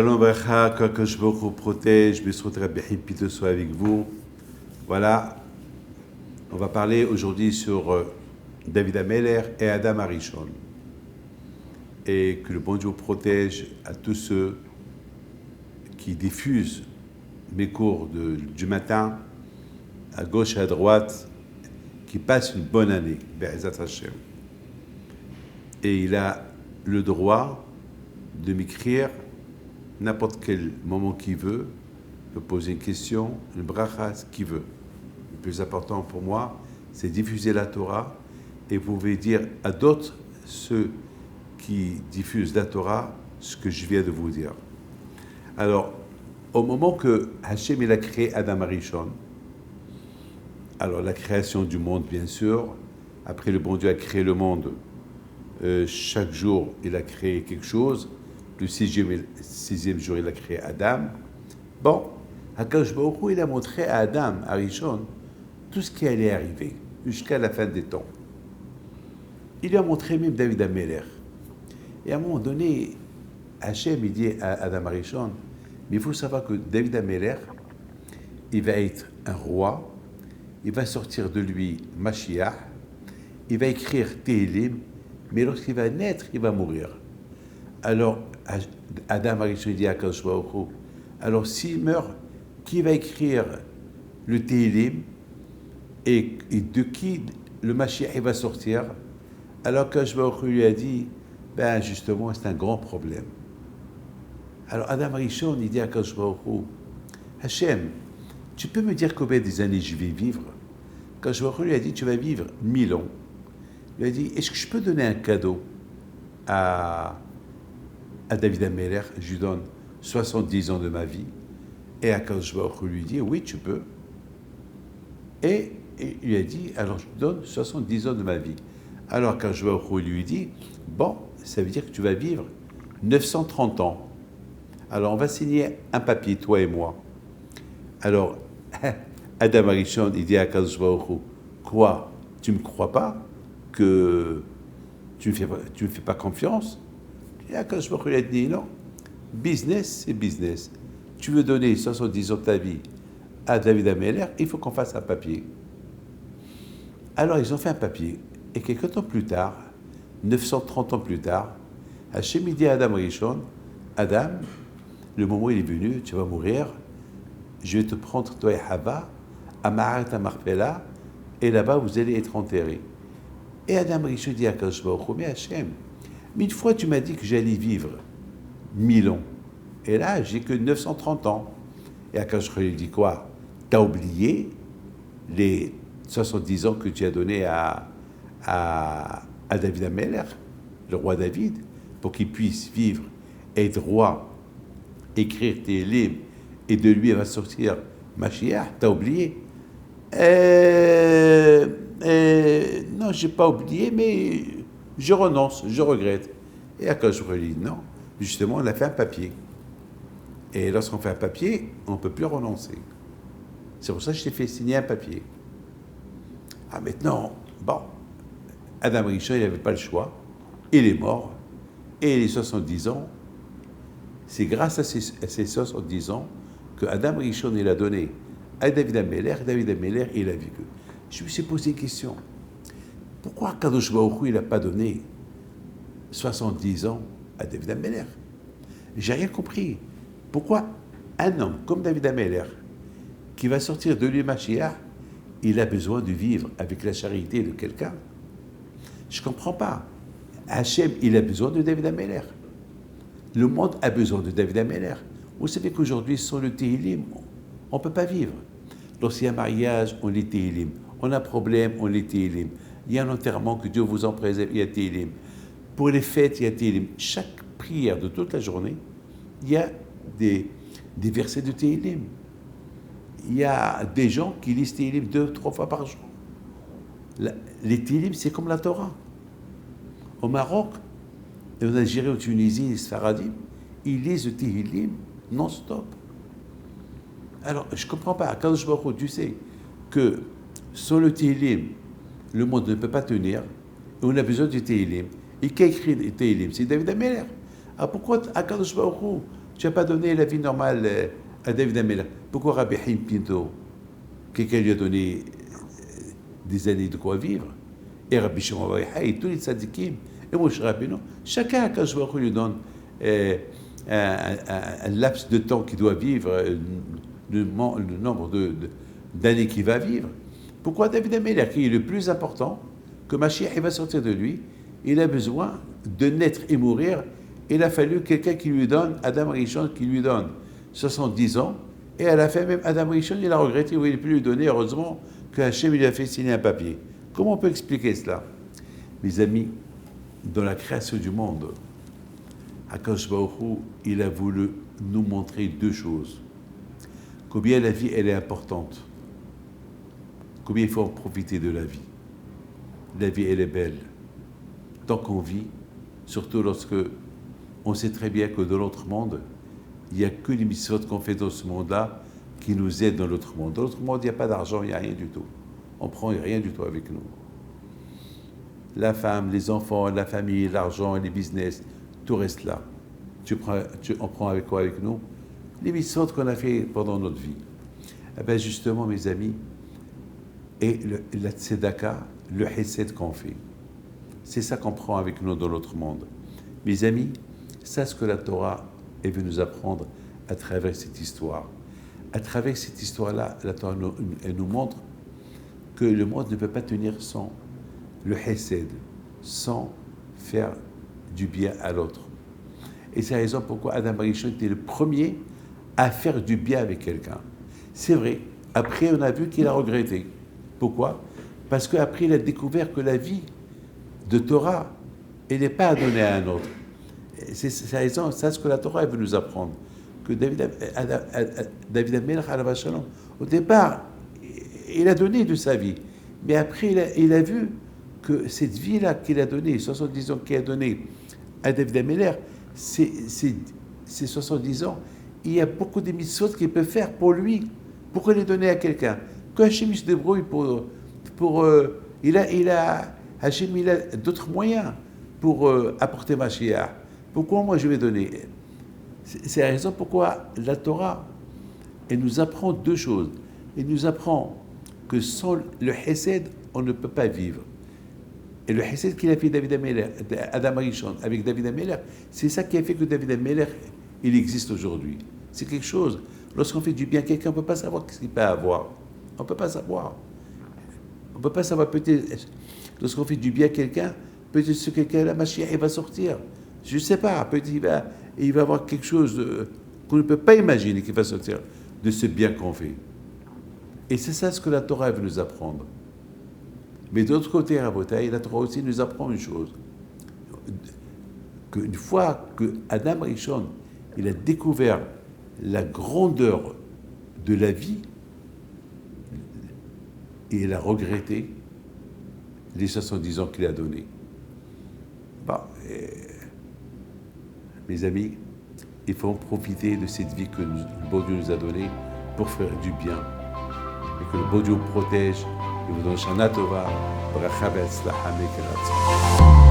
Shalom Bracha, qu'Akadosh Baruch Hu protège, Besrut Rabbi Pito soit avec vous. Voilà, on va parler aujourd'hui sur David Ameller et Adam Arishon. Et que le bon Dieu protège à tous ceux qui diffusent mes cours du matin, à gauche et à droite, qui passent une bonne année, Be'ezat Hashem. Et il a le droit de m'écrire n'importe quel moment qu'il veut, me poser une question, une bracha, ce qu'il veut. Le plus important pour moi, c'est diffuser la Torah, et vous pouvez dire à d'autres, ceux qui diffusent la Torah, ce que je viens de vous dire. Alors, au moment que Hachem il a créé Adam Arishon, alors la création du monde, bien sûr, après le bon Dieu a créé le monde, chaque jour, il a créé quelque chose. Le sixième jour, il a créé Adam. Bon, Akadosh Baruch Hu, il a montré à Adam, à Rishon, tout ce qui allait arriver jusqu'à la fin des temps. Il lui a montré même David Ameller. Et à un moment donné, Hachem, il dit à Adam Arishon, mais il faut savoir que David Ameller, il va être un roi, il va sortir de lui Mashiach, il va écrire Tehillim, mais lorsqu'il va naître, il va mourir. Alors, Adam Arishon dit à Akadosh Baruch Hu, alors s'il meurt, qui va écrire le Tehillim et de qui le Mashiach va sortir? Alors Akadosh Baruch Hu lui a dit, ben justement, c'est un grand problème. Alors Adam Arishon, il dit à Akadosh Baruch Hu, Hachem, tu peux me dire combien des années je vais vivre? Akadosh Baruch Hu lui a dit, tu vas vivre 1000 ans. Il a dit, est-ce que je peux donner un cadeau à David Ameller? Je lui donne 70 ans de ma vie. Et Akadosh Baruch Hu lui dit, oui, tu peux. Et il lui a dit, alors je te donne 70 ans de ma vie. Alors Akadosh Baruch Hu lui dit, bon, ça veut dire que tu vas vivre 930 ans. Alors on va signer un papier, toi et moi. Alors, Adam Arishon, il dit à Akadosh Baruch Hu, quoi, tu ne me crois pas que tu ne me fais pas confiance? Et Akadosh Baruch Hu lui a dit, non, business, c'est business. Tu veux donner 70 ans de ta vie à David Ameller, il faut qu'on fasse un papier. Alors ils ont fait un papier, et quelques temps plus tard, 930 ans plus tard, Hachem dit à Adam Arishon, Adam, le moment il est venu, tu vas mourir, je vais te prendre toi et Hava à Ma'arat HaMachpelah, et là-bas vous allez être enterrés. Et Adam Arishon dit à Akadosh Baruch Hu, mais Hachem, mais une fois tu m'as dit que j'allais vivre 1000 ans, et là j'ai que 930 ans. Et Akadosh Baruch Hu lui dit quoi? T'as oublié les 70 ans que tu as donnés à David Ameller, le roi David, pour qu'il puisse vivre, être roi, écrire tes livres, et de lui va sortir Mashiach, t'as oublié? Non, j'ai pas oublié, mais je renonce, je regrette. Et Akadosh Baruch Hu dit non, justement, on a fait un papier. Et lorsqu'on fait un papier, on ne peut plus renoncer. C'est pour ça que je t'ai fait signer un papier. Ah, maintenant, bon, Adam Arishon, il n'avait pas le choix. Il est mort. Et les 70 ans, c'est grâce à ces 70 ans que Adam Arishon, il a donné à David Ameller. David Ameller, il a vécu. Je me suis posé une question. Pourquoi Kadosh Baruch Hu, il n'a pas donné 70 ans à David Ameller? J'ai rien compris. Pourquoi un homme comme David Ameller, qui va sortir de lui Mashiach, il a besoin de vivre avec la charité de quelqu'un? Je ne comprends pas. Hachem, il a besoin de David Ameller. Le monde a besoin de David Ameller. Vous savez qu'aujourd'hui, sans le Tehillim, on ne peut pas vivre. Lorsqu'il y a un mariage, on lit Tehillim. On a un problème, on lit Tehillim. Il y a un enterrement, que Dieu vous en préserve, il y a Tehillim. Pour les fêtes, il y a Tehillim. Chaque prière de toute la journée, il y a des versets de Tehillim. Il y a des gens qui lisent Tehillim 2-3 fois par jour. Les Tehillim, c'est comme la Torah. Au Maroc, et en Algérie, en Tunisie, les Sfaradim, ils lisent le Tehillim non-stop. Alors, je ne comprends pas. Akadosh Baruch Hu, tu sais que sans le Tehillim, le monde ne peut pas tenir, et on a besoin du Tehillim. Et qui a écrit le Tehillim? C'est David Ameller. Alors pourquoi Akadosh Baruch Hu, Tu n'as pas donné la vie normale à David Ameller. Pourquoi Rabbi Haim Pinto, quelqu'un lui a donné des années de quoi vivre, et Rabbi Shimon Bar Yochai, et tous les tzadikim, et Moshe Rabbeinu, chacun, quand je lui donne un laps de temps qu'il doit vivre, le nombre d'années qu'il va vivre. Pourquoi David Ameller, qui est le plus important, que Mashiach va sortir de lui, il a besoin de naître et mourir. Il a fallu quelqu'un qui lui donne, Adam Rishon, qui lui donne 70 ans, et à la fin même, Adam Rishon, il a regretté, oui, il ne peut lui donner, heureusement, que Hachem lui a fait signer un papier. Comment on peut expliquer cela? Mes amis, dans la création du monde, Akadosh Baruch Hu, il a voulu nous montrer deux choses. Combien la vie, elle est importante. Combien il faut en profiter de la vie. La vie, elle est belle. Tant qu'on vit, surtout lorsque on sait très bien que dans l'autre monde, il n'y a que les mitzvot qu'on fait dans ce monde-là qui nous aident dans l'autre monde. Dans l'autre monde, il n'y a pas d'argent, il n'y a rien du tout. On ne prend rien du tout avec nous. La femme, les enfants, la famille, l'argent, les business, tout reste là. On prend avec quoi avec nous? Les mitzvot qu'on a fait pendant notre vie. Eh bien justement, mes amis, et la tzedaka, le chesed qu'on fait. C'est ça qu'on prend avec nous dans l'autre monde. Mes amis, c'est ce que la Torah est venue nous apprendre à travers cette histoire. À travers cette histoire-là, la Torah elle nous montre que le monde ne peut pas tenir sans le chesed, sans faire du bien à l'autre. Et c'est la raison pourquoi Adam Rishon était le premier à faire du bien avec quelqu'un. C'est vrai, après on a vu qu'il a regretté. Pourquoi? Parce qu'après il a découvert que la vie de Torah, elle n'est pas à donner à un autre. C'est la raison, c'est ce que la Torah veut nous apprendre. Que David Ameller, au départ, il a donné de sa vie. Mais après, il a vu que cette vie-là qu'il a donnée, 70 ans qu'il a donné à David Ameller, ces 70 ans, il y a beaucoup de mitzvot qu'il peut faire pour lui. Pourquoi les donner à quelqu'un? Que Hachem se débrouille Hachem, il a d'autres moyens pour apporter Mashiach. Pourquoi moi je vais donner? C'est la raison pourquoi la Torah, elle nous apprend deux choses. Elle nous apprend que sans le chesed, on ne peut pas vivre. Et le chesed qu'il a fait David Ameller, Adam Rishon, avec David Ameller, c'est ça qui a fait que David Ameller, il existe aujourd'hui. C'est quelque chose. Lorsqu'on fait du bien à quelqu'un, on ne peut pas savoir ce qu'il peut avoir. On ne peut pas savoir. On ne peut pas savoir peut-être, lorsqu'on fait du bien à quelqu'un, peut-être ce quelqu'un, la Mashiach, il va sortir. Je ne sais pas, peut-être il va avoir quelque chose qu'on ne peut pas imaginer qui va sortir de ce bien qu'on fait. Et c'est ça ce que la Torah veut nous apprendre. Mais d'autre côté, Rabotai, la Torah aussi nous apprend une chose. Qu'une fois que Adam Rishon, il a découvert la grandeur de la vie, et il a regretté les 70 ans qu'il a donnés. Mes amis, il faut en profiter de cette vie que le bon Dieu nous a donnée pour faire du bien. Et que le bon Dieu vous protège et vous donne Shana Tova, Bracha Ve'atzlacha Mekerat.